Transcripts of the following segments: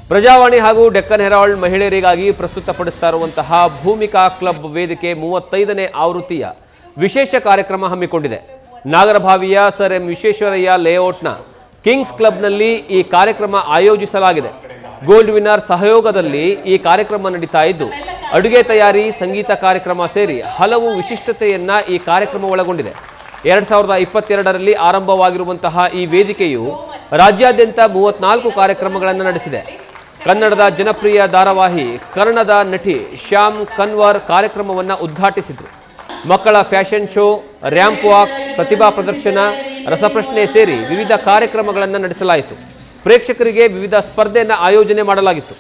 ಪ್ರಜಾವಾಣಿ ಹಾಗೂ ಡೆಕ್ಕನ್ ಹೆರಾಲ್ಡ್ ಮಹಿಳೆಯರಿಗಾಗಿ ಪ್ರಸ್ತುತಪಡಿಸ್ತಾ ಇರುವಂತಹ ಭೂಮಿಕಾ ಕ್ಲಬ್ ವೇದಿಕೆ 35ನೇ ಆವೃತ್ತಿಯ ವಿಶೇಷ ಕಾರ್ಯಕ್ರಮ ಹಮ್ಮಿಕೊಂಡಿದೆ. ನಾಗರಭಾವಿಯ ಸರ್ ಎಂ ವಿಶ್ವೇಶ್ವರಯ್ಯ ಲೇಔಟ್ನ ಕಿಂಗ್ಸ್ ಕ್ಲಬ್ನಲ್ಲಿ ಈ ಕಾರ್ಯಕ್ರಮ ಆಯೋಜಿಸಲಾಗಿದೆ. ಗೋಲ್ಡ್ ವಿನ್ನರ್ ಸಹಯೋಗದಲ್ಲಿ ಈ ಕಾರ್ಯಕ್ರಮ ನಡೀತಾ ಇದ್ದು ಅಡುಗೆ ತಯಾರಿ, ಸಂಗೀತ ಕಾರ್ಯಕ್ರಮ ಸೇರಿ ಹಲವು ವಿಶಿಷ್ಟತೆಯನ್ನ ಈ ಕಾರ್ಯಕ್ರಮ ಒಳಗೊಂಡಿದೆ. 2022ರಲ್ಲಿ ಆರಂಭವಾಗಿರುವಂತಹ ಈ ವೇದಿಕೆಯು ರಾಜ್ಯಾದ್ಯಂತ 34 ಕಾರ್ಯಕ್ರಮಗಳನ್ನು ನಡೆಸಿದೆ. ಕನ್ನಡದ ಜನಪ್ರಿಯ ಧಾರಾವಾಹಿ ಕರ್ಣದ ನಟಿ ಶ್ಯಾಮ್ ಕನ್ವರ್ ಕಾರ್ಯಕ್ರಮವನ್ನು ಉದ್ಘಾಟಿಸಿದರು. ಮಕ್ಕಳ ಫ್ಯಾಷನ್ ಶೋ, ರ್ಯಾಂಪ್ ವಾಕ್, ಪ್ರತಿಭಾ ಪ್ರದರ್ಶನ, ರಸಪ್ರಶ್ನೆ ಸೇರಿ ವಿವಿಧ ಕಾರ್ಯಕ್ರಮಗಳನ್ನು ನಡೆಸಲಾಯಿತು. ಪ್ರೇಕ್ಷಕರಿಗೆ ವಿವಿಧ ಸ್ಪರ್ಧೆಯನ್ನು ಆಯೋಜನೆ ಮಾಡಲಾಗಿತ್ತು.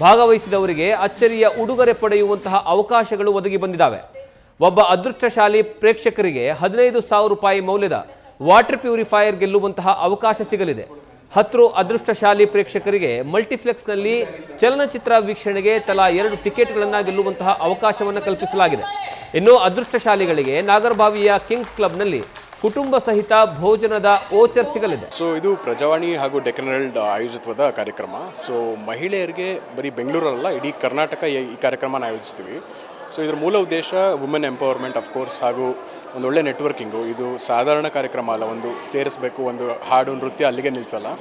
ಭಾಗವಹಿಸಿದವರಿಗೆ ಅಚ್ಚರಿಯ ಉಡುಗೊರೆ ಪಡೆಯುವಂತಹ ಅವಕಾಶಗಳು ಒದಗಿ ಬಂದಿದ್ದಾವೆ. ಒಬ್ಬ ಅದೃಷ್ಟಶಾಲಿ ಪ್ರೇಕ್ಷಕರಿಗೆ 15,000 ರೂಪಾಯಿ ಮೌಲ್ಯದ ವಾಟರ್ ಪ್ಯೂರಿಫೈಯರ್ ಗೆಲ್ಲುವಂತಹ ಅವಕಾಶ ಸಿಗಲಿದೆ. 10 ಅದೃಷ್ಟಶಾಲಿ ಪ್ರೇಕ್ಷಕರಿಗೆ ಮಲ್ಟಿಪ್ಲೆಕ್ಸ್ನಲ್ಲಿ ಚಲನಚಿತ್ರ ವೀಕ್ಷಣೆಗೆ ತಲಾ 2 ಟಿಕೆಟ್ಗಳನ್ನು ಗೆಲ್ಲುವಂತಹ ಅವಕಾಶವನ್ನು ಕಲ್ಪಿಸಲಾಗಿದೆ. ಇನ್ನು ಅದೃಷ್ಟಶಾಲಿಗಳಿಗೆ ನಾಗರಭಾವಿಯ ಕಿಂಗ್ಸ್ ಕ್ಲಬ್ನಲ್ಲಿ ಕುಟುಂಬ ಸಹಿತ ಭೋಜನದ ಓಚರ್ ಸಿಗಲಿದೆ. ಸೊ ಇದು ಪ್ರಜಾವಾಣಿ ಹಾಗೂ ಡೆಕ್ಕನ್ ಹೆರಾಲ್ಡ್ ಆಯೋಜಿತವಾದ ಕಾರ್ಯಕ್ರಮ. ಸೊ ಮಹಿಳೆಯರಿಗೆ ಬರೀ ಬೆಂಗಳೂರಲ್ಲ, ಇಡೀ ಕರ್ನಾಟಕ ಈ ಕಾರ್ಯಕ್ರಮನ ಆಯೋಜಿಸ್ತೀವಿ. ಸೊ ಇದರ ಮೂಲ ಉದ್ದೇಶ ವುಮೆನ್ ಎಂಪವರ್ಮೆಂಟ್ ಅಫ್ಕೋರ್ಸ್, ಹಾಗೂ ಒಂದು ಒಳ್ಳೆ ನೆಟ್ವರ್ಕಿಂಗು. ಇದು ಸಾಧಾರಣ ಕಾರ್ಯಕ್ರಮ ಅಲ್ಲ, ಒಂದು ಸೇರಿಸಬೇಕು, ಒಂದು ಹಾಡು ನೃತ್ಯ ಅಲ್ಲಿಗೆ ನಿಲ್ಲಿಸಲ್ಲ,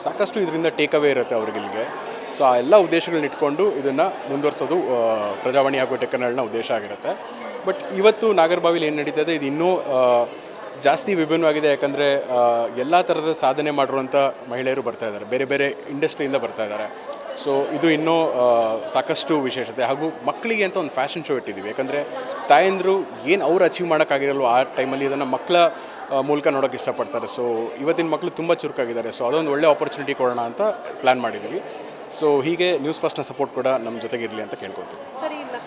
ಸಾಕಷ್ಟು ಇದರಿಂದ ಟೇಕ್ ಅವೇ ಇರುತ್ತೆ ಅವ್ರಿಗೆ ಇಲ್ಲಿಗೆ. ಸೊ ಆ ಎಲ್ಲ ಉದ್ದೇಶಗಳನ್ನ ಇಟ್ಕೊಂಡು ಇದನ್ನು ಮುಂದುವರಿಸೋದು ಪ್ರಜಾವಾಣಿ ಹಾಗೂ ಡೆಕ್ಕನ್ ಹೆರಾಲ್ಡ್ನ ಉದ್ದೇಶ ಆಗಿರುತ್ತೆ. ಬಟ್ ಇವತ್ತು ನಾಗರಭಾವಿಲಿ ಏನು ನಡೀತದೆ, ಇದು ಇನ್ನೂ ಜಾಸ್ತಿ ವಿಭಿನ್ನವಾಗಿದೆ. ಯಾಕಂದರೆ ಎಲ್ಲ ಥರದ ಸಾಧನೆ ಮಾಡಿರುವಂಥ ಮಹಿಳೆಯರು ಬರ್ತಾ ಇದ್ದಾರೆ, ಬೇರೆ ಬೇರೆ ಇಂಡಸ್ಟ್ರಿಯಿಂದ ಬರ್ತಾ ಇದ್ದಾರೆ. ಸೊ ಇದು ಇನ್ನೂ ಸಾಕಷ್ಟು ವಿಶೇಷತೆ. ಹಾಗೂ ಮಕ್ಕಳಿಗೆ ಅಂತ ಒಂದು ಫ್ಯಾಷನ್ ಶೋ ಇಟ್ಟಿದ್ದೀವಿ. ಯಾಕಂದರೆ ತಾಯಂದರು ಏನು ಅವ್ರು ಅಚೀವ್ ಮಾಡೋಕ್ಕಾಗಿರಲ್ವೋ ಆ ಟೈಮಲ್ಲಿ ಇದನ್ನು ಮಕ್ಕಳ ಮೂಲಕ ನೋಡೋಕ್ಕೆ ಇಷ್ಟಪಡ್ತಾರೆ. ಸೊ ಇವತ್ತಿನ ಮಕ್ಕಳು ತುಂಬ ಚುರುಕಾಗಿದ್ದಾರೆ. ಸೊ ಅದೊಂದು ಒಳ್ಳೆ ಆಪರ್ಚುನಿಟಿ ಕೊಡೋಣ ಅಂತ ಪ್ಲ್ಯಾನ್ ಮಾಡಿದ್ದೀವಿ. ಸೊ ಹೀಗೆ ನ್ಯೂಸ್ ಫಸ್ಟ್ನ ಸಪೋರ್ಟ್ ಕೂಡ ನಮ್ಮ ಜೊತೆಗಿರಲಿ ಅಂತ ಕೇಳ್ಕೊತೀವಿ.